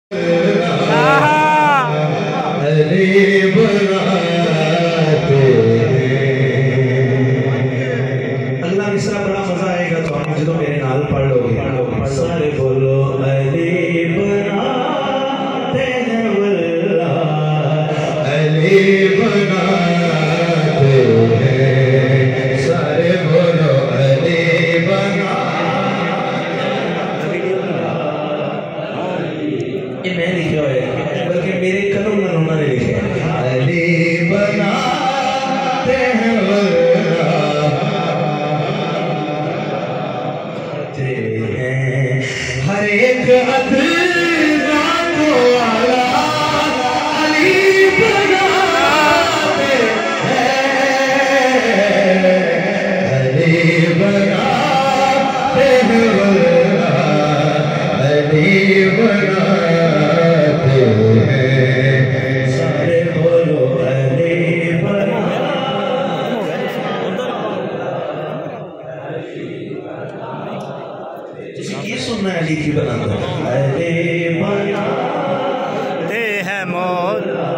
अगला मिसरा बड़ा मजा आएगा तो आप जो मेरे नाल पढ़ लोगे सारे बोलो अली बनाते हैं वल्ला अली बनाते हैं सारे बोलो अली बना। ये मैं लिखा है बल्कि मेरे कलम में उन्होंने लिखे अली बनाते हैं हर एक अदना को आला अली बनाते हैं अली बनाते हैं अली बनाते हैं सारे बोलो अली ये सुनना है अली की बनाते अली बनाते हैं मौला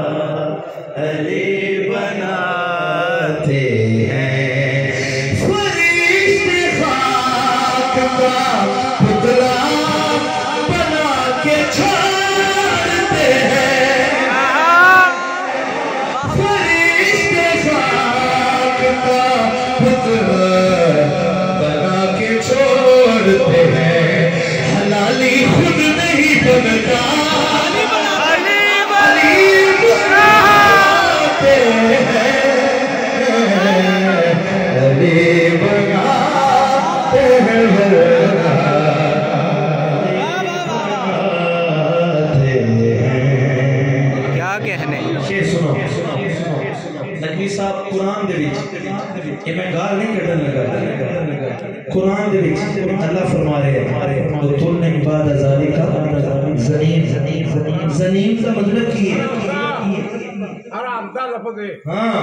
अली बनाते हैं फरिश्ते खाक का पुतला बना के छोड़ते हैं फरिश्ते खाक का पुतला बना के छोड़ते हैं हलाली खुद नहीं बनता अली बनाते हैं अली बनाते हैं क्या कहने शेर सुनो नकवी साहब कुरान दे विच ये मैं गाल नहीं कढ़न लगा कुरान दे विच अल्लाह फरमा रहे हैं तो तुमने इबाद आजादी का ज़नीम ज़नीम ज़नीम ज़नीम का मतलब की है हराम का लफ्ज़ है। हाँ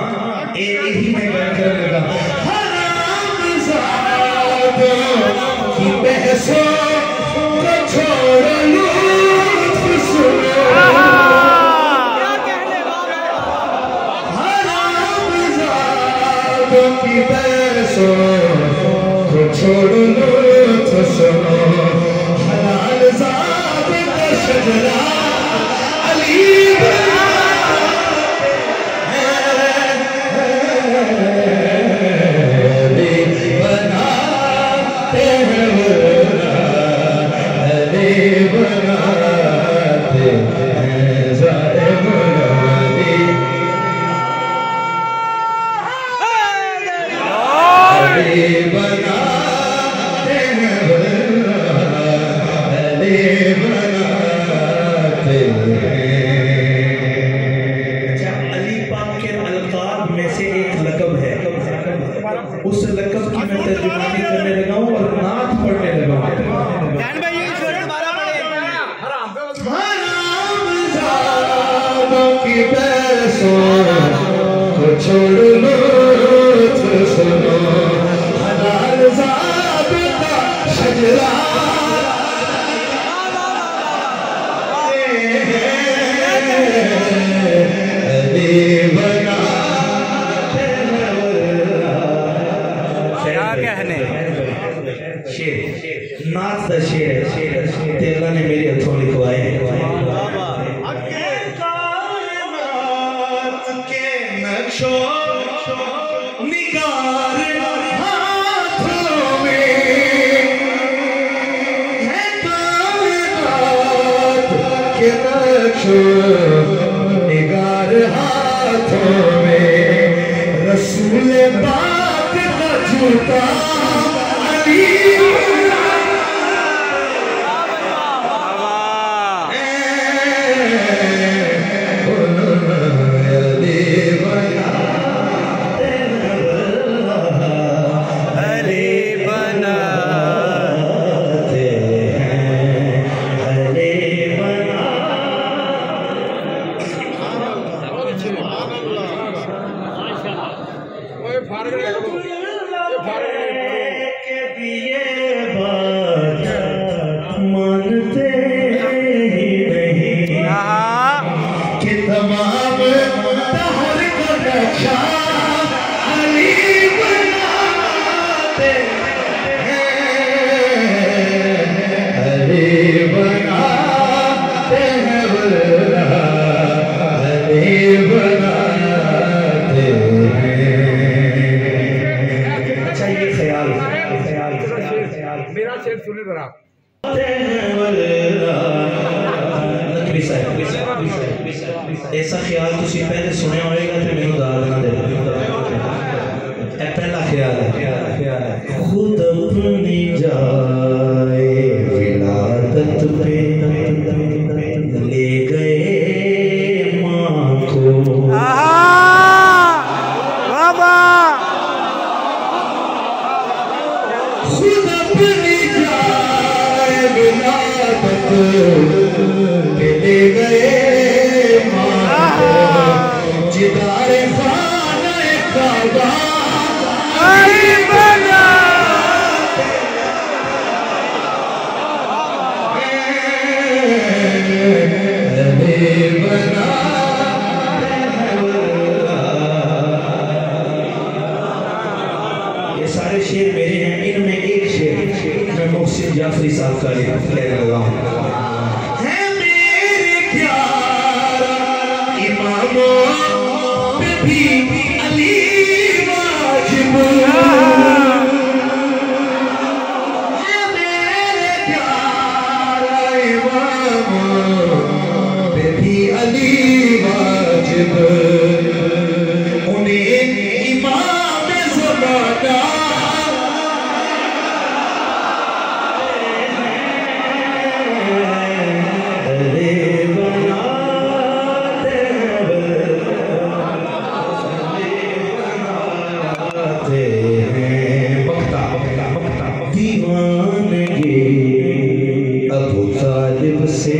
यही मैं गाल करने लगा हराम ज़ादों की बहसों को छोड़ लुत्फ़ सुनो की बरसों को छोड़ लो तो सुनो हलाल ज़ाद का शजरा अली बनाते हैं अली बनाते हैं अली बनाते हैं ज़ारे मुरादी अली बनाते हैं अली बनाते हैं। अच्छा अली पाक के अलकाब में से एक लक़ब है उस लक़ब की मैं तर्जुमानी करने लगा हूँ और नात पढ़ने लगा हूँ हराम की बरसों को छोड़ लो तो सुनो हलाल ज़ाद का शजरा अली बनाते हैं क्या कहने शेर नाथ का शेर है तेला ने मेरे हथों लिखवाए के नक्शो निगार हाथों में है कायनात के नक्शो निगार हाथों में रसूल पाक का जूता अली फारग ऐसा ख्याल तुसी पहले सुने होएगा तो मैंने दाद ना दे पहला ख्याल है खुद अपनी जाए विलादत पे ले गए माँ को खुद अपनी जाए विलादत पे ले गए माँ को जिदारे खाने काबा ये सारे शेर मेरे हैं, इनमें एक शेर मैं मोहसिन जाफरी साहब का कहने लगा हूँ। है मेरे प्यारा इमामों पे भी अली वाजिब, है मेरे प्यारा इमामों पे भी अली वाजिब, उन्हें इमाम ज़माना दीवानगी अबू तालिब से